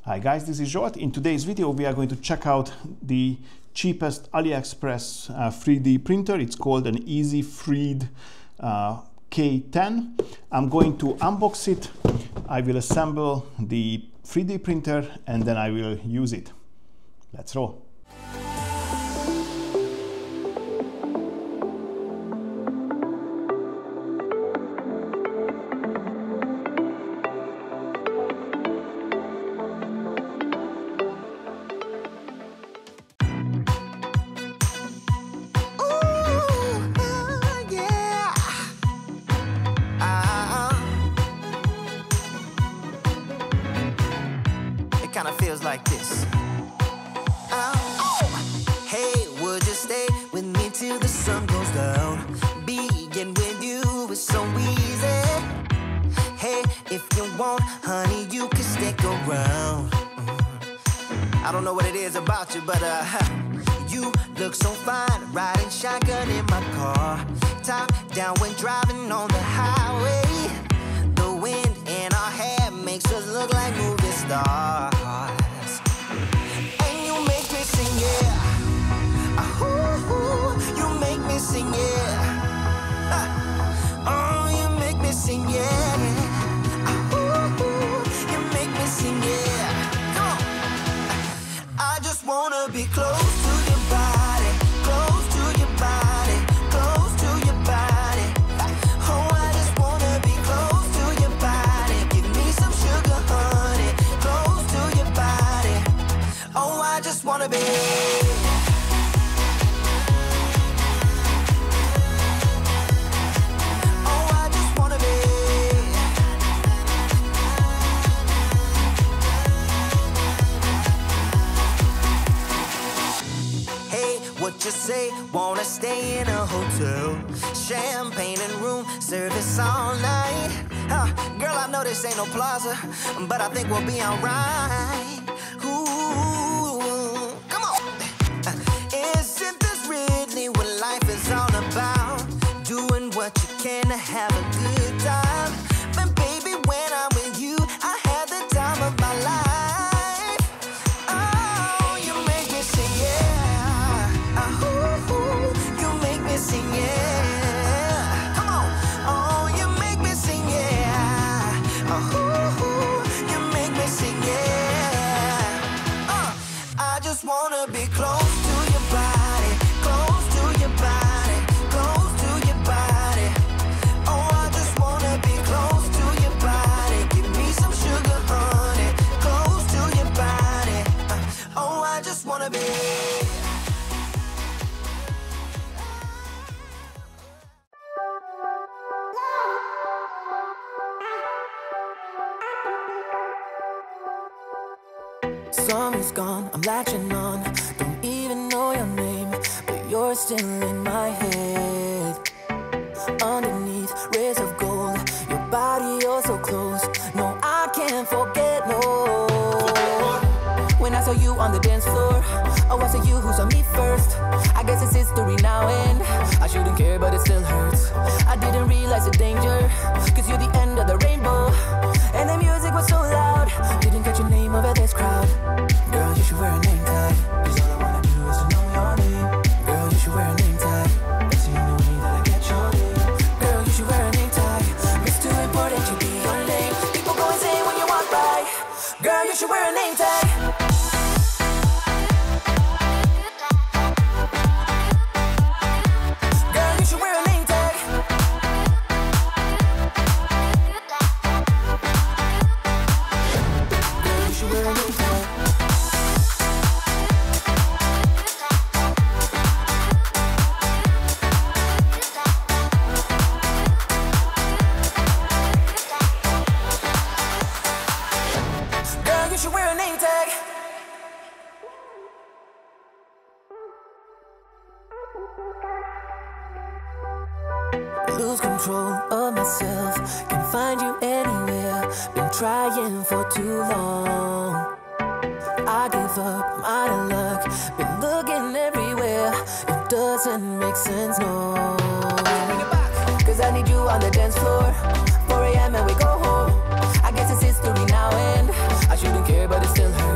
Hi guys, this is Zsolt. In today's video we are going to check out the cheapest AliExpress 3D printer. It's called an Easy Freed K10. I'm going to unbox it. I will assemble the 3D printer and then I will use it. Let's roll. Kinda feels like this. Hey, would you stay with me till the sun goes down? Being with you is so easy. Hey, if you want, honey, you can stick around. I don't know what it is about you, but you look so fine, riding shotgun in my car, top down when driving on the highway. The wind in our hair makes us look like movie stars. And you make me sing, yeah. You make me sing, yeah. Oh, you make me sing, yeah. You make me sing, yeah. Come on. I just wanna be close to your body, close to your body, close to your body. Oh, I just wanna be close to your body. Give me some sugar, honey, close to your body. Oh, I just wanna be. Oh, I just wanna be. Hey, what you say? Wanna stay in a hotel? Champagne and room service all night. Girl, I know this ain't no plaza, but I think we'll be alright. Ooh, come on. Isn't this really what life is all about? Doing what you can to have a good time. But baby, when I'm with you, I have the time of my life. Oh, you make me sing, yeah. You make me sing, yeah. Come on. Oh, you make me sing, yeah. You make me sing, yeah. I just wanna be close to your body, close to your body, close to your body. Oh, I just wanna be close to your body. Give me some sugar, honey, close to your body. Oh, I just wanna be. Summer's gone, I'm latching on. Don't even know your name, but you're still in my head. Underneath rays of gold, your body, you're so close. No, I can't forget, no. When I saw you on the dance floor, oh, I saw you who saw me first. I guess it's history now and I shouldn't care, but it still hurts. I didn't realize the danger, cause you're the end of the rainbow. And the music was so loud, didn't catch your name over this crowd. Girl, you should wear a name tag, cause all I wanna do is to know your name. Girl, you should wear a name tag, that's the only way that I get your name. Girl, you should wear a name tag, it's too important to be your name. People go insane when you walk by. Girl, you should wear a name tag. Girl, you should wear a name tag. Girl, you should wear a name tag. Girl, you should wear a name tag. Lose control of myself, can find you anywhere. Been trying for too long. I give up, I'm out of luck. Been looking everywhere, it doesn't make sense, no. Cause I need you on the dance floor. 4 AM and we go home. I guess it's history now and I shouldn't care, but it still hurts.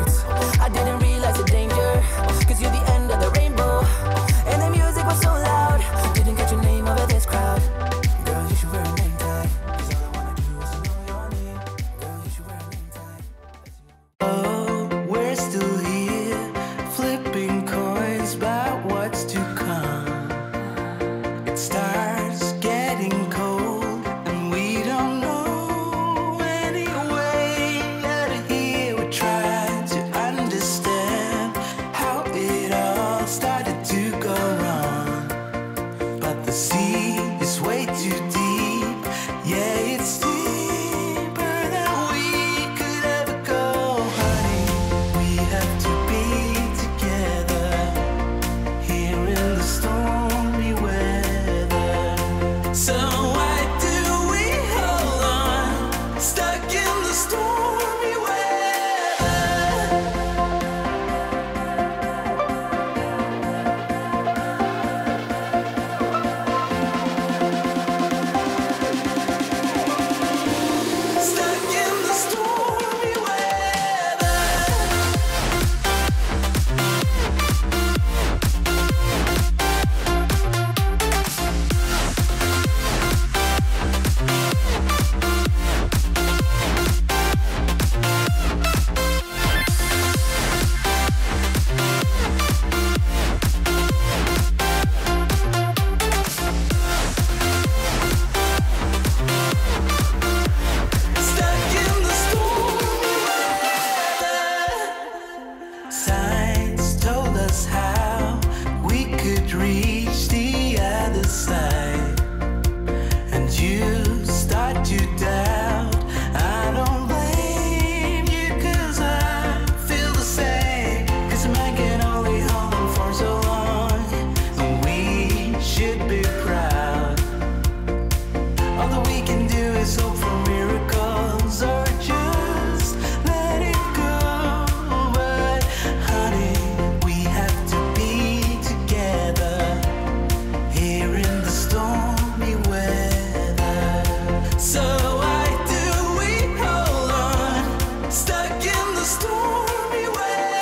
the stormy weather.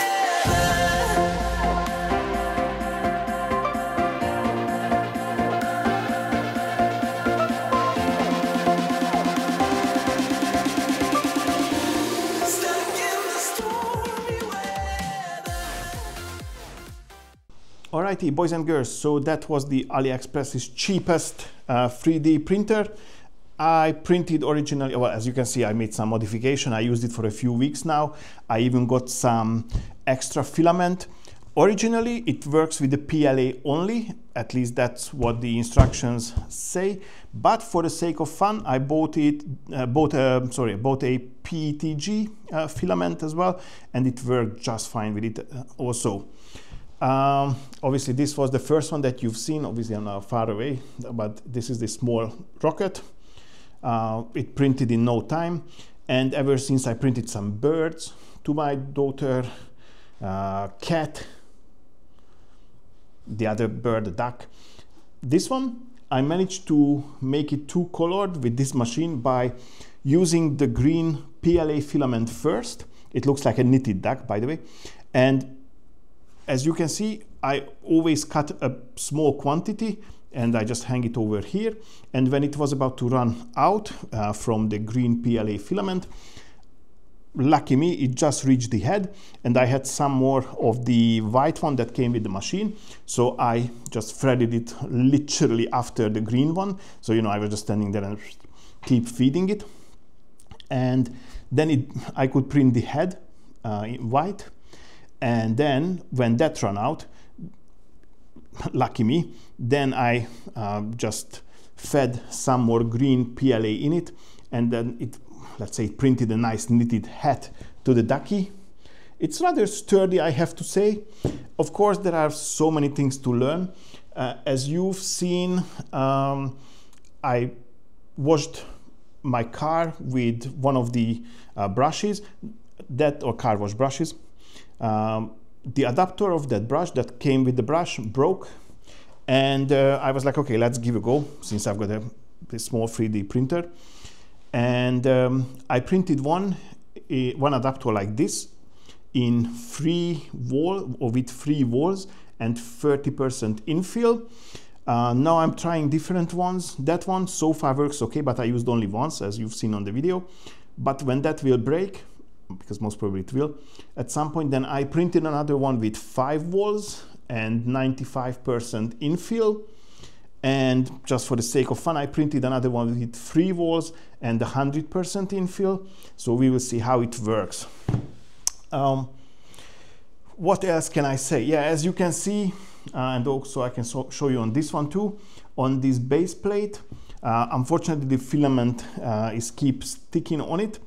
Stuck in the stormy weather. Alrighty, boys and girls, so that was the AliExpress's cheapest 3D printer. I printed originally, well, as you can see, I made some modification. I used it for a few weeks now. I even got some extra filament. Originally, it works with the PLA only, at least that's what the instructions say. But for the sake of fun, I bought a PETG filament as well, and it worked just fine with it also. Obviously, this was the first one that you've seen. Obviously, I'm now far away, but this is the small rocket. It printed in no time, and ever since I printed some birds to my daughter, cat, the other bird, a duck. This one, I managed to make it two-colored with this machine by using the green PLA filament first. It looks like a knitted duck, by the way. And as you can see, I always cut a small quantity and I just hang it over here. And when it was about to run out from the green PLA filament, lucky me, it just reached the head, and I had some more of the white one that came with the machine. So I just threaded it literally after the green one. So, you know, I was just standing there and keep feeding it. And then I could print the head in white. And then when that ran out, lucky me, then I just fed some more green PLA in it, and then it, let's say, it printed a nice knitted hat to the ducky. It's rather sturdy, I have to say. Of course, there are so many things to learn. As you've seen, I washed my car with one of the brushes, or car wash brushes. The adapter of that brush that came with the brush broke, and I was like, okay, let's give it a go, since I've got this small 3D printer. And I printed one adapter like this in with 3 walls and 30% infill. Now I'm trying different ones. That one so far works okay, but I used only once, as you've seen on the video. But when that will break, because most probably it will at some point, then I printed another one with 5 walls and 95% infill. And just for the sake of fun, I printed another one with 3 walls and 100% infill. So we will see how it works. What else can I say? Yeah, as you can see, and also I can show you on this one too, on this base plate, unfortunately the filament keeps sticking on it.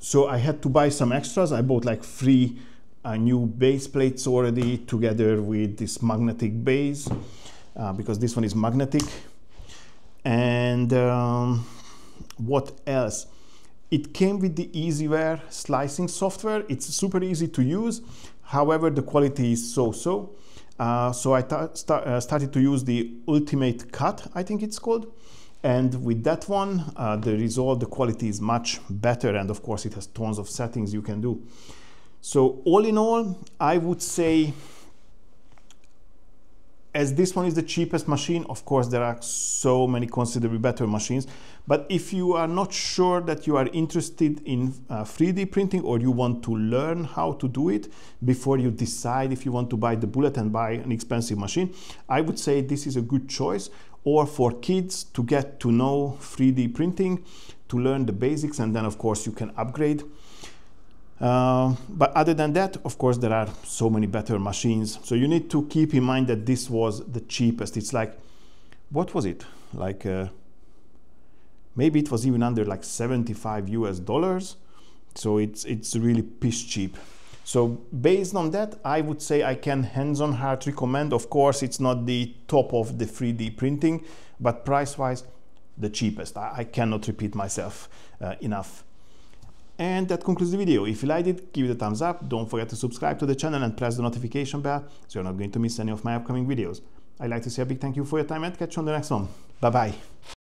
So I had to buy some extras. I bought like 3 new base plates already, together with this magnetic base, because this one is magnetic. And what else? It came with the EasyWare slicing software. It's super easy to use. However, the quality is so-so. So I started to use the Ultimate Cut, I think it's called. And with that one, the quality is much better. And of course, it has tons of settings you can do. So all in all, I would say, as this one is the cheapest machine, of course, there are so many considerably better machines. But if you are not sure that you are interested in 3D printing, or you want to learn how to do it before you decide if you want to buy the bullet and buy an expensive machine, I would say this is a good choice. Or for kids to get to know 3D printing, to learn the basics, and then of course you can upgrade. But other than that, of course, there are so many better machines. So you need to keep in mind that this was the cheapest. It's like, what was it? Like, maybe it was even under like $75 US. So it's really piss cheap. So based on that, I would say I can hands-on hard recommend. Of course, it's not the top of the 3D printing, but price-wise, the cheapest. I cannot repeat myself enough. And that concludes the video. If you liked it, give it a thumbs up. Don't forget to subscribe to the channel and press the notification bell so you're not going to miss any of my upcoming videos. I'd like to say a big thank you for your time and catch you on the next one. Bye-bye.